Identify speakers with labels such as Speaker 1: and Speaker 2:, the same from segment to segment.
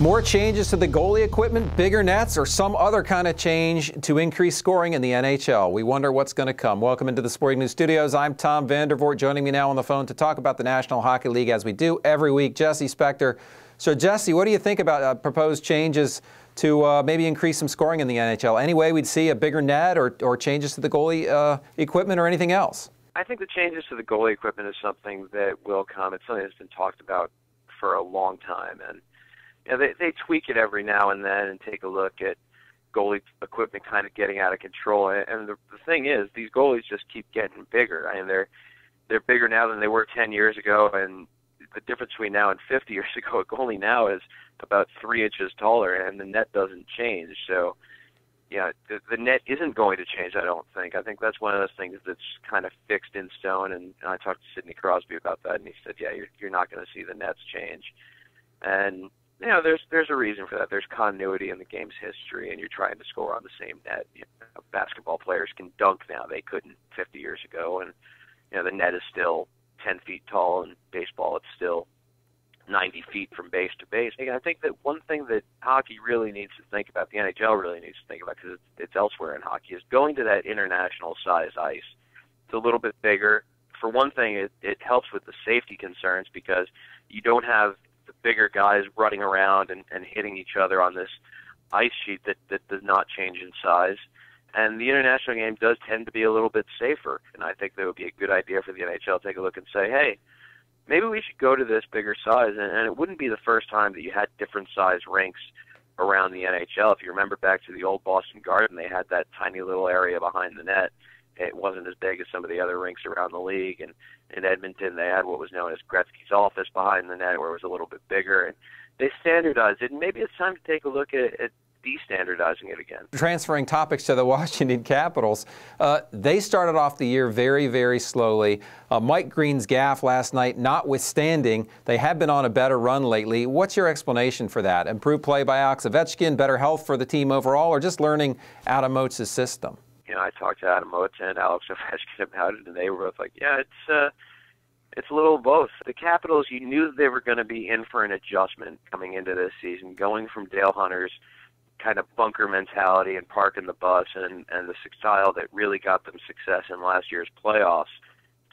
Speaker 1: More changes to the goalie equipment, bigger nets, or some other kind of change to increase scoring in the NHL? We wonder what's going to come. Welcome into the Sporting News Studios. I'm Tom Vandervoort. Joining me now on the phone to talk about the National Hockey League, as we do every week, Jesse Spector. So, Jesse, what do you think about proposed changes to maybe increase some scoring in the NHL? Any way we'd see a bigger net or changes to the goalie equipment or anything else?
Speaker 2: I think the changes to the goalie equipment is something that will come. It's something that's been talked about for a long time, and you know, they tweak it every now and then and take a look at goalie equipment kind of getting out of control. And the thing is, these goalies just keep getting bigger. I mean, they're bigger now than they were 10 years ago, and the difference between now and 50 years ago, a goalie now is about 3 inches taller, and the net doesn't change. So, yeah, the net isn't going to change, I don't think. I think that's one of those things that's kind of fixed in stone, and I talked to Sidney Crosby about that, and he said, yeah, you're not going to see the nets change. And you know, there's a reason for that. There's continuity in the game's history, and you're trying to score on the same net. You know, basketball players can dunk now; they couldn't 50 years ago. And you know, the net is still 10 feet tall. In baseball, it's still 90 feet from base to base. And I think that one thing that hockey really needs to think about, the NHL really needs to think about, because it's elsewhere in hockey, is going to that international size ice. It's a little bit bigger. For one thing, it helps with the safety concerns because you don't have the bigger guys running around and hitting each other on this ice sheet that does not change in size. And the international game does tend to be a little bit safer. And I think that would be a good idea for the NHL to take a look and say, hey, maybe we should go to this bigger size. And it wouldn't be the first time that you had different size rinks around the NHL. If you remember back to the old Boston Garden, they had that tiny little area behind the net. It wasn't as big as some of the other rinks around the league. And in Edmonton, they had what was known as Gretzky's office behind the net, where it was a little bit bigger. And they standardized it, and maybe it's time to take a look at de-standardizing it again.
Speaker 1: Transferring topics to the Washington Capitals, they started off the year very, very slowly. Mike Green's gaffe last night notwithstanding, they have been on a better run lately. What's your explanation for that? Improved play by Alex Ovechkin, better health for the team overall, or just learning Adam Oates' system?
Speaker 2: You know, I talked to Adam Oates and Alex Ovechkin about it, and they were both like, yeah, it's a little of both. The Capitals, you knew they were going to be in for an adjustment coming into this season, going from Dale Hunter's kind of bunker mentality and parking the bus and the style that really got them success in last year's playoffs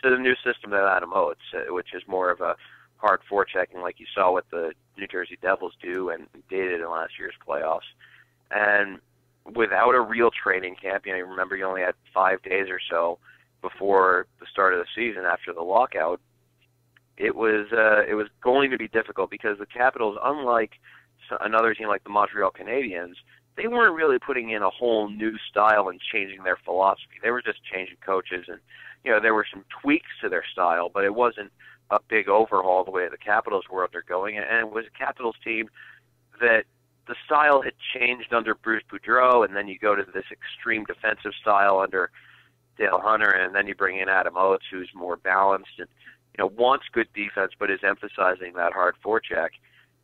Speaker 2: to the new system that Adam Oates, which is more of a hard forechecking like you saw what the New Jersey Devils do and did in last year's playoffs. And without a real training camp, you know, remember you only had 5 days or so before the start of the season after the lockout. It was going to be difficult because the Capitals, unlike another team like the Montreal Canadiens, they weren't really putting in a whole new style and changing their philosophy. They were just changing coaches, and you know, there were some tweaks to their style, but it wasn't a big overhaul the way the Capitals were undergoing. And it was a Capitals team that the style had changed under Bruce Boudreau, and then you go to this extreme defensive style under Dale Hunter, and then you bring in Adam Oates, who's more balanced and you know wants good defense, but is emphasizing that hard forecheck.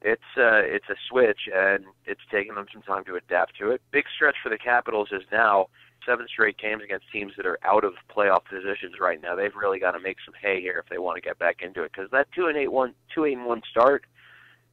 Speaker 2: It's a switch, and it's taken them some time to adapt to it. Big stretch for the Capitals is now 7 straight games against teams that are out of playoff positions right now. They've really got to make some hay here if they want to get back into it, because that 2-8-1 start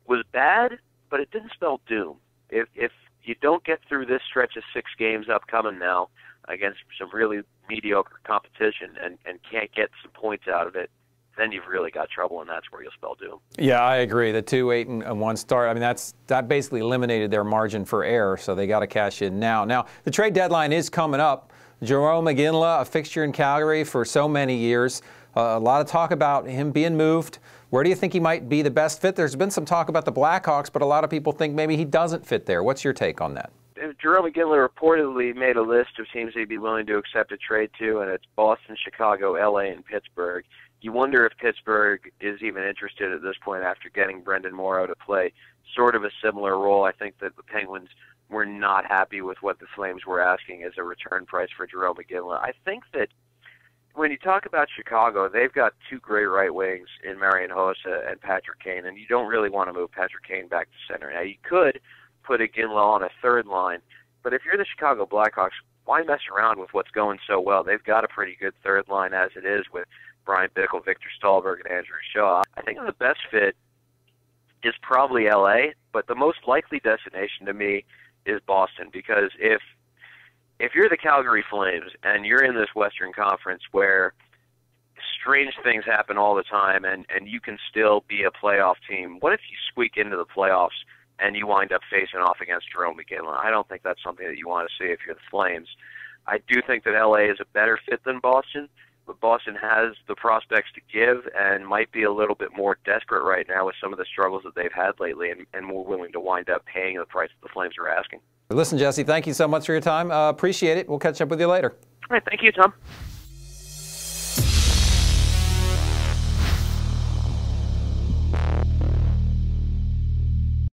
Speaker 2: was bad, but it didn't spell doom. If you don't get through this stretch of 6 games upcoming now against some really mediocre competition and can't get some points out of it, then you've really got trouble, and that's where you'll spell doom.
Speaker 1: Yeah, I agree. The 2-8-1 start, I mean, that basically eliminated their margin for error, so they got to cash in now. Now, the trade deadline is coming up. Jarome Iginla, a fixture in Calgary for so many years. A lot of talk about him being moved. Where do you think he might be the best fit? There's been some talk about the Blackhawks, but a lot of people think maybe he doesn't fit there. What's your take on that?
Speaker 2: Jarome Iginla reportedly made a list of teams he'd be willing to accept a trade to, and it's Boston, Chicago, L.A., and Pittsburgh. You wonder if Pittsburgh is even interested at this point after getting Brendan Morrow to play sort of a similar role. I think that the Penguins were not happy with what the Flames were asking as a return price for Jarome Iginla. I think that when you talk about Chicago, they've got 2 great right wings in Marian Hossa and Patrick Kane, and you don't really want to move Patrick Kane back to center. Now, you could put Iginla on a third line, but if you're the Chicago Blackhawks, why mess around with what's going so well? They've got a pretty good third line as it is with Brian Bickle, Victor Stahlberg, and Andrew Shaw. I think the best fit is probably LA, but the most likely destination to me is Boston, because if you're the Calgary Flames and you're in this Western Conference where strange things happen all the time and you can still be a playoff team, what if you squeak into the playoffs and you wind up facing off against Jerome Iginla? I don't think that's something that you want to see if you're the Flames. I do think that LA is a better fit than Boston, but Boston has the prospects to give and might be a little bit more desperate right now with some of the struggles that they've had lately, and more willing to wind up paying the price that the Flames are asking.
Speaker 1: Listen, Jesse, thank you so much for your time. Appreciate it. We'll catch up with you later.
Speaker 2: All right, thank you, Tom.